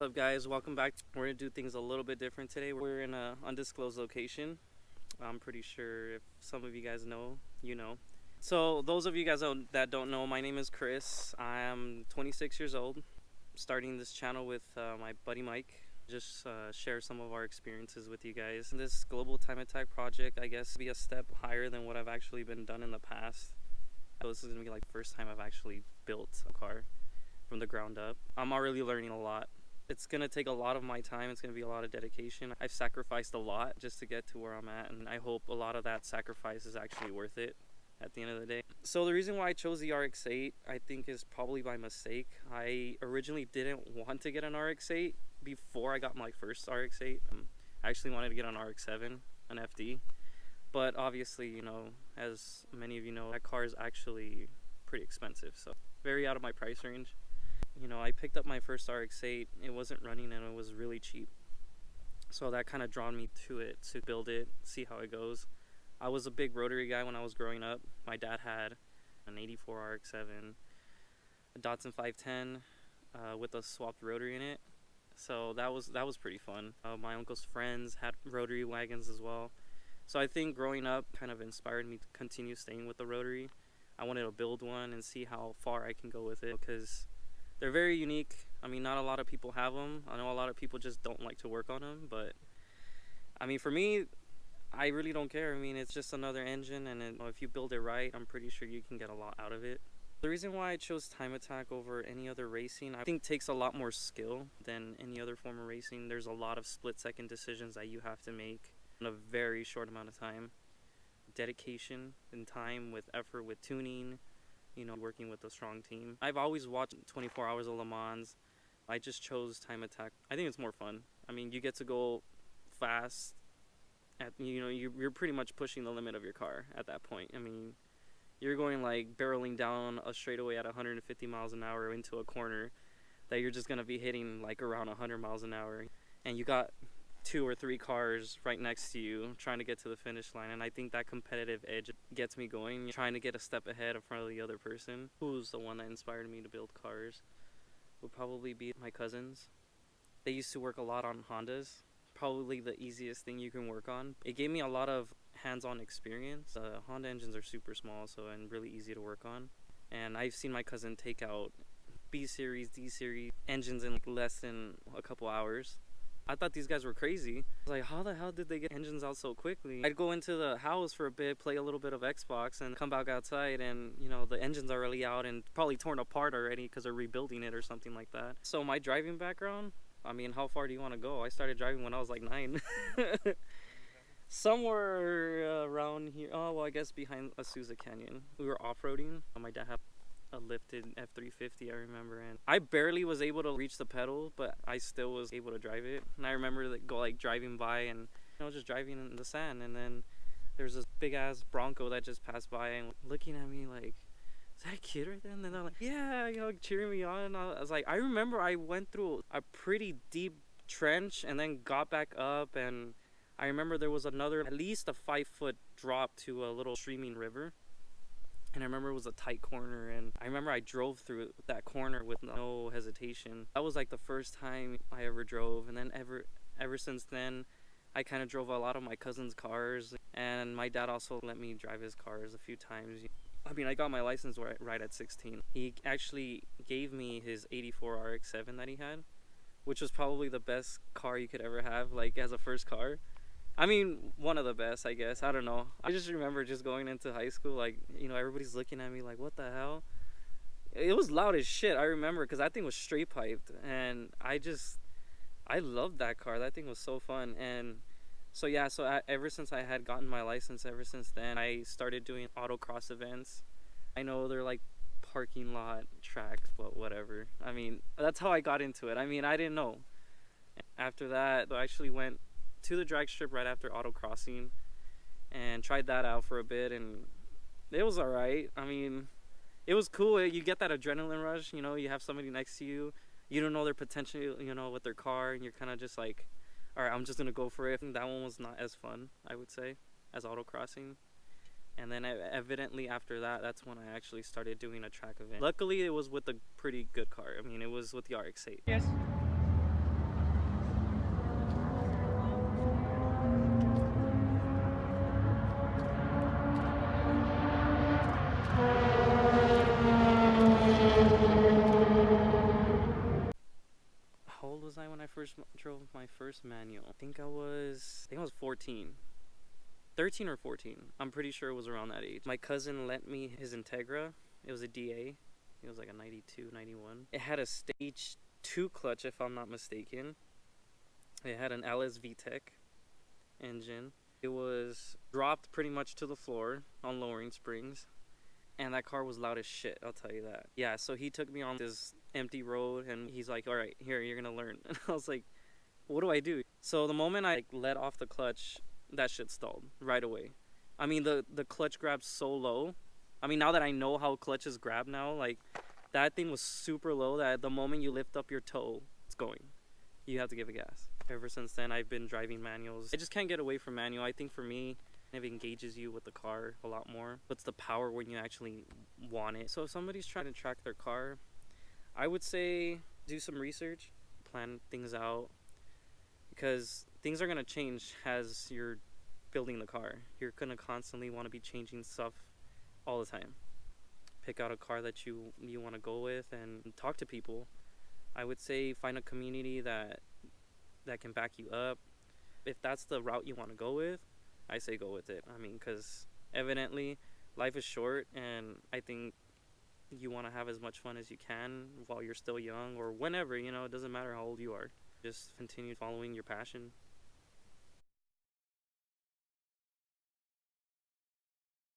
What's up, guys? Welcome back. We're gonna do things a little bit different today. We're in a undisclosed location. I'm pretty sure if some of you guys know, you know. So those of you guys that don't know, my name is Chris. I am 26 years old. Starting this channel with my buddy Mike. Just share some of our experiences with you guys. This global time attack project, I guess, be a step higher than what I've actually been done in the past. So this is gonna be like the first time I've actually built a car from the ground up. I'm already learning a lot. It's gonna take a lot of my time. It's gonna be a lot of dedication. I've sacrificed a lot just to get to where I'm at, and I hope a lot of that sacrifice is actually worth it at the end of the day. So the reason why I chose the RX-8, I think, is probably by mistake. I originally didn't want to get an RX-8 before I got my first RX-8. I actually wanted to get an RX-7, an FD, but obviously, you know, as many of you know, that car is actually pretty expensive, so very out of my price range. You know, I picked up my first RX-8. It wasn't running and it was really cheap, so that kind of drawn me to it, to build it, see how it goes. I was a big rotary guy when I was growing up. My dad had an 84 RX-7, a Datsun 510 with a swapped rotary in it, so that was pretty fun. My uncle's friends had rotary wagons as well, so I think growing up kind of inspired me to continue staying with the rotary. I wanted to build one and see how far I can go with it, because they're very unique. I mean, not a lot of people have them. I know a lot of people just don't like to work on them, but I mean, for me, I really don't care. I mean, it's just another engine, and if you build it right, I'm pretty sure you can get a lot out of it. The reason why I chose time attack over any other racing, I think, takes a lot more skill than any other form of racing. There's a lot of split-second decisions that you have to make in a very short amount of time. Dedication and time with effort, with tuning, you know, working with a strong team. I've always watched 24 Hours of Le Mans. I just chose time attack. I think it's more fun. I mean, you get to go fast. You're pretty much pushing the limit of your car at that point. I mean, you're going like barreling down a straightaway at 150 miles an hour into a corner that you're just gonna be hitting like around 100 miles an hour, and you got 2 or 3 cars right next to you trying to get to the finish line. And I think that competitive edge gets me going, trying to get a step ahead in front of the other person. Who's the one that inspired me to build cars would probably be my cousins. They used to work a lot on Hondas, probably the easiest thing you can work on. It gave me a lot of hands-on experience. Honda engines are super small, and really easy to work on, and I've seen my cousin take out B series, D series engines in like less than a couple hours. I thought these guys were crazy. I was like, how the hell did they get engines out so quickly? I'd go into the house for a bit, play a little bit of Xbox, and come back outside, and you know, the engine's are already out and probably torn apart already because they're rebuilding it or something like that. So my driving background, I mean, how far do you want to go? I started driving when I was like 9. Somewhere around here. Oh, well, I guess behind Azusa Canyon. We were off-roading. My dad had a lifted F350, I remember, and I barely was able to reach the pedal, but I still was able to drive it. And I remember driving by and, you know, just driving in the sand, and then there's this big ass Bronco that just passed by and looking at me like, is that a kid right there? And then they're like, yeah, you know, cheering me on. And I was like, I remember I went through a pretty deep trench and then got back up, and I remember there was another, at least a 5-foot drop to a little streaming river. And I remember it was a tight corner, and I remember I drove through that corner with no hesitation. That was like the first time I ever drove, and then ever since then, I kind of drove a lot of my cousin's cars, and my dad also let me drive his cars a few times. I mean, I got my license right at 16. He actually gave me his 84 RX-7 that he had, which was probably the best car you could ever have, like as a first car. I mean, one of the best, I guess. I don't know. I just remember just going into high school, like, you know, everybody's looking at me like, what the hell? It was loud as shit, I remember, because that thing was straight piped. And I loved that car. That thing was so fun. And so, yeah, ever since I had gotten my license, ever since then, I started doing autocross events. I know they're like parking lot tracks, but whatever. I mean, that's how I got into it. I mean, I didn't know. After that, I actually went to the drag strip right after autocrossing and tried that out for a bit, and it was all right. I mean, it was cool. You get that adrenaline rush, you know, you have somebody next to you, you don't know their potential, you know, with their car, and you're kind of just like, all right, I'm just gonna go for it. And that one was not as fun, I would say, as autocrossing. And then evidently after that, that's when I actually started doing a track event. Luckily, it was with a pretty good car. I mean, it was with the RX-8. Yes. how old was I when I first drove my first manual? I think I was 14. 13 or 14. I'm pretty sure it was around that age. My cousin lent me his Integra. It was a DA. It was like a 92, 91. It had a stage 2 clutch, if I'm not mistaken. It had an LS VTEC engine. It was dropped pretty much to the floor on lowering springs. And that car was loud as shit, I'll tell you that. Yeah, so he took me on this empty road and he's like, all right, here, you're gonna learn. And I was like, what do I do? So the moment I let off the clutch, that shit stalled right away. I mean, the clutch grabbed so low. I mean, now that I know how clutches grab now, like, that thing was super low that the moment you lift up your toe, it's going. You have to give it gas. Ever since then, I've been driving manuals. I just can't get away from manual. I think for me, it engages you with the car a lot more. What's the power when you actually want it? So if somebody's trying to track their car, I would say do some research, plan things out, because things are going to change as you're building the car. You're going to constantly want to be changing stuff all the time. Pick out a car that you want to go with and talk to people. I would say find a community that can back you up. If that's the route you want to go with, I say go with it. I mean, because evidently life is short, and I think you want to have as much fun as you can while you're still young, or whenever, it doesn't matter how old you are. Just continue following your passion.